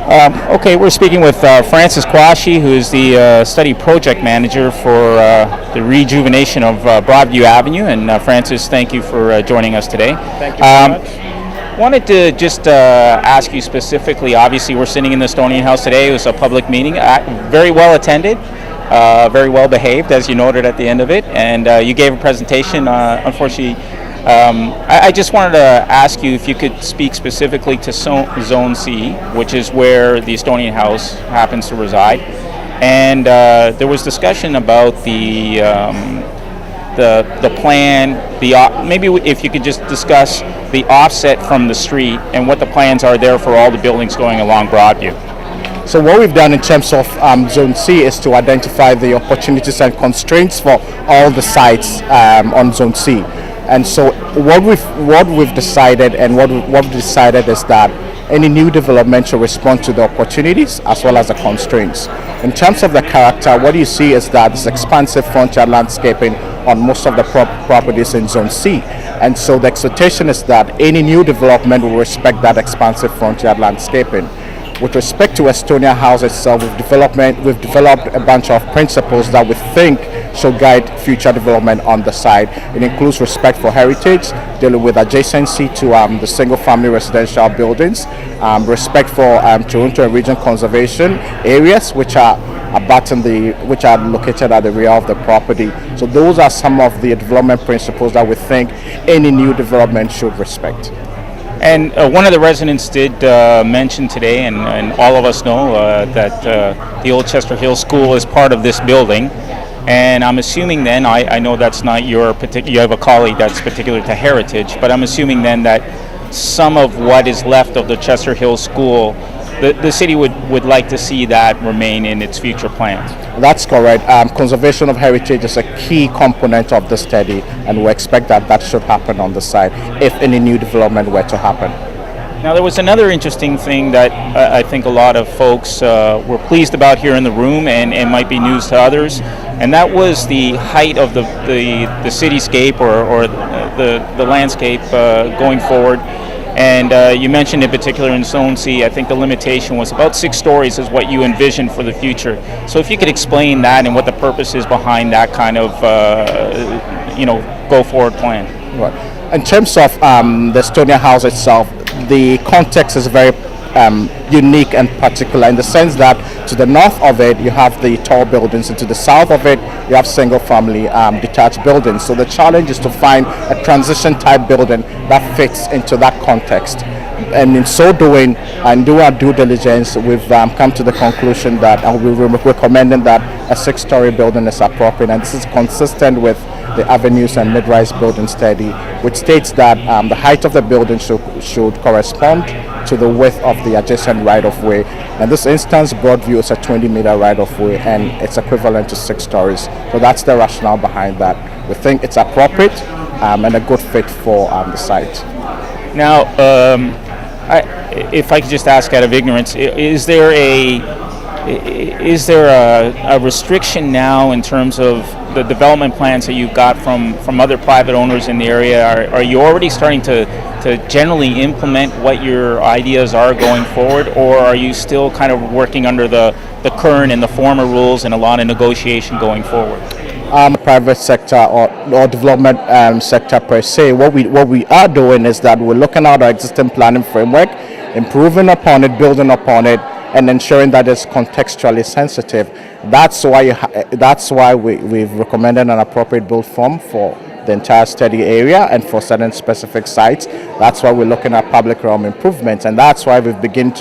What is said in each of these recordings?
Okay, we're speaking with Francis Kwashi, who is the study project manager for the rejuvenation of Broadview Avenue. And Francis, thank you for joining us today. Thank you very much. Wanted to just ask you specifically, obviously we're sitting in the Estonian House today. It was a public meeting, very well attended, very well behaved, as you noted at the end of it. And you gave a presentation, unfortunately. I just wanted to ask you if you could speak specifically to Zone C, which is where the Estonian House happens to reside. And there was discussion about the plan, maybe if you could just discuss the offset from the street and what the plans are there for all the buildings going along Broadview. So what we've done in terms of Zone C is to identify the opportunities and constraints for all the sites on Zone C. And so what we've decided is that any new development should respond to the opportunities as well as the constraints. In terms of the character, what you see is that this expansive frontier landscaping on most of the properties in Zone C. And so the expectation is that any new development will respect that expansive frontier landscaping. With respect to Estonian House itself, we've developed a bunch of principles that we think should guide future development on the site. It includes respect for heritage, dealing with adjacency to the single-family residential buildings, respect for Toronto and region conservation areas, which are located at the rear of the property. So those are some of the development principles that we think any new development should respect. And one of the residents did mention today, and all of us know that the Old Chester Hill School is part of this building. And I'm assuming then, I know that's not your particular, you have a colleague that's particular to heritage, but I'm assuming then that some of what is left of the Chester Hill School, the city would like to see that remain in its future plans. That's correct. Conservation of heritage is a key component of the study, and we expect that should happen on the site if any new development were to happen. Now, there was another interesting thing that I think a lot of folks were pleased about here in the room, and might be news to others, and that was the height of the cityscape or the landscape going forward. And you mentioned in particular in Zone C, I think the limitation was about 6 stories is what you envisioned for the future. So if you could explain that and what the purpose is behind that kind of go forward plan. Right. In terms of the Estonian House itself, the context is very unique and particular in the sense that to the north of it you have the tall buildings, and to the south of it you have single family detached buildings. So the challenge is to find a transition type building that fits into that context. And in so doing, and do our due diligence, we've come to the conclusion that we're recommending that a 6-story building is appropriate, and this is consistent with the avenues and mid-rise building study, which states that the height of the building should correspond to the width of the adjacent right-of-way. In this instance, Broadview is a 20-meter right-of-way, and it's equivalent to 6 stories. So that's the rationale behind that. We think it's appropriate and a good fit for the site. Now, if I could just ask out of ignorance, is there a restriction now in terms of the development plans that you've got from other private owners in the area? Are you already starting to generally implement what your ideas are going forward, or are you still kind of working under the current and the former rules and a lot of negotiation going forward? Private sector or development sector per se, what we are doing is that we're looking at our existing planning framework, improving upon it, building upon it, and ensuring that it's contextually sensitive. That's why we've recommended an appropriate build form for the entire study area and for certain specific sites. That's why we're looking at public realm improvements, and that's why we've begun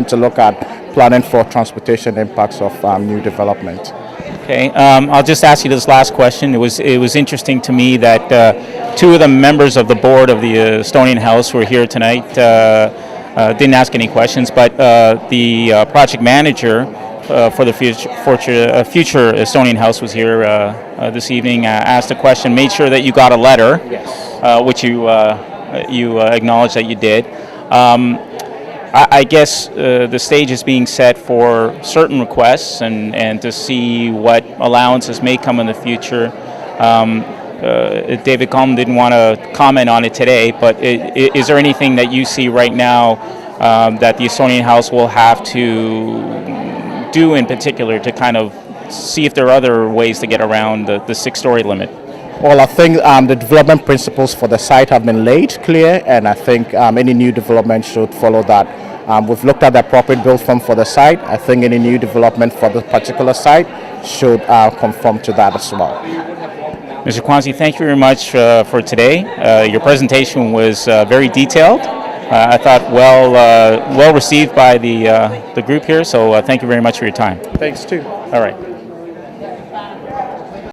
to look at planning for transportation impacts of new development. Okay, I'll just ask you this last question. It was interesting to me that 2 of the members of the board of the Estonian House were here tonight. Didn't ask any questions, but the project manager for the future Estonian House was here this evening. Asked a question, made sure that you got a letter, yes. Which you acknowledged that you did. I guess the stage is being set for certain requests and to see what allowances may come in the future. David Coleman didn't want to comment on it today, but is there anything that you see right now that the Estonian House will have to do in particular to kind of see if there are other ways to get around the six-story limit? Well, I think the development principles for the site have been laid clear, and I think any new development should follow that. We've looked at the appropriate build form for the site. I think any new development for the particular site should conform to that as well. Mr. Kwanzi, thank you very much for today. Your presentation was very detailed. I thought well received by the group here, so thank you very much for your time. Thanks too. All right.